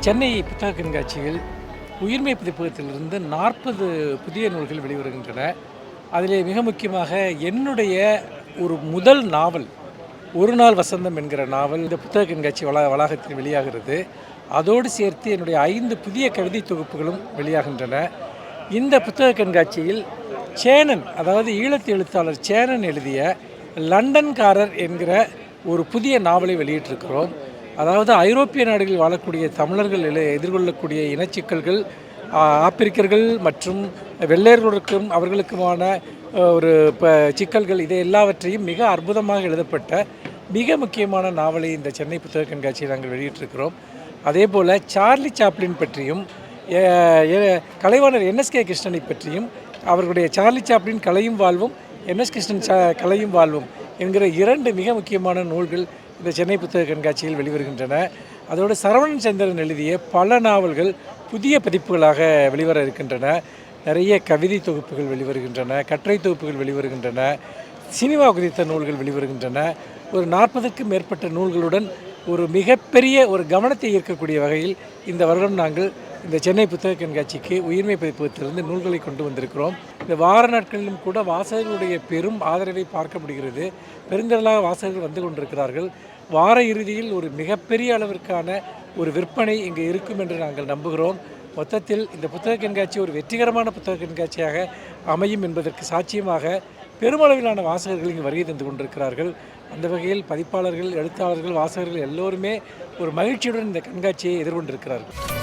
சென்னை புத்தக கண்காட்சியில் உயிர்மை பதிப்பகத்திலிருந்து 40 புதிய நூல்கள் வெளிவருகின்றன. அதிலே மிக முக்கியமாக என்னுடைய ஒரு முதல் நாவல் ஒரு நாள் வசந்தம் என்கிற நாவல் இந்த புத்தக கண்காட்சி வளாகத்தில் வெளியாகிறது. அதோடு சேர்த்து என்னுடைய 5 புதிய கவிதை தொகுப்புகளும் வெளியாகின்றன. இந்த புத்தக கண்காட்சியில் சேனன், அதாவது ஈழத்து எழுத்தாளர் சேனன் எழுதிய லண்டன்காரர் என்கிற ஒரு புதிய நாவலை வெளியிட்டிருக்கிறோம். அதாவது ஐரோப்பிய நாடுகளில் வாழக்கூடிய தமிழர்கள் எதிர்கொள்ளக்கூடிய இனச்சிக்கல்கள், ஆப்பிரிக்கர்கள் மற்றும் வெள்ளையர்களுக்கும் அவர்களுக்குமான ஒரு சிக்கல்கள், இதை எல்லாவற்றையும் மிக அற்புதமாக எழுதப்பட்ட மிக முக்கியமான நாவலை இந்த சென்னை புத்தக கண்காட்சியில் நாங்கள் வெளியிட்டிருக்கிறோம். அதே போல் சார்லி சாப்ளின் பற்றியும் கலைவாணர் NSK கிருஷ்ணனை பற்றியும், அவர்களுடைய சார்லி சாப்ளின் கலையும் வாழ்வும், NS கிருஷ்ணன் கலையும் வாழ்வும் என்கிற 2 மிக முக்கியமான நூல்கள் இந்த சென்னை புத்தக கண்காட்சியில் வெளிவருகின்றன. அதோடு சரவணன் சந்திரன் எழுதிய பல நாவல்கள் புதிய பதிப்புகளாக வெளிவர இருக்கின்றன. நிறைய கவிதை தொகுப்புகள் வெளிவருகின்றன, கட்டுரை தொகுப்புகள் வெளிவருகின்றன, சினிமா குறித்த நூல்கள் வெளிவருகின்றன. ஒரு 40க்கும் மேற்பட்ட நூல்களுடன் ஒரு மிகப்பெரிய ஒரு கவனத்தை ஈர்க்கக்கூடிய வகையில் இந்த வருடம் நாங்கள் இந்த சென்னை புத்தக கண்காட்சிக்கு உயிர்மை பதிப்பகத்திலிருந்து நூல்களை கொண்டு வந்திருக்கிறோம். இந்த வார நாட்களிலும் கூட வாசகர்களுடைய பெரும் ஆதரவை பார்க்க முடிகிறது. பெருந்திரளாக வாசகர்கள் வந்து கொண்டிருக்கிறார்கள். வார இறுதியில் ஒரு மிகப்பெரிய அளவிற்கான ஒரு விற்பனை இங்கு இருக்கும் என்று நாங்கள் நம்புகிறோம். மொத்தத்தில் இந்த புத்தக கண்காட்சி ஒரு வெற்றிகரமான புத்தக கண்காட்சியாக அமையும் என்பதற்கு சாட்சியமாக பெருமளவிலான வாசகர்கள் இங்கு வருகை தந்து கொண்டிருக்கிறார்கள். அந்த வகையில் பதிப்பாளர்கள், எழுத்தாளர்கள், வாசகர்கள் எல்லோருமே ஒரு மகிழ்ச்சியுடன் இந்த கண்காட்சியை எதிர்கொண்டிருக்கிறார்கள்.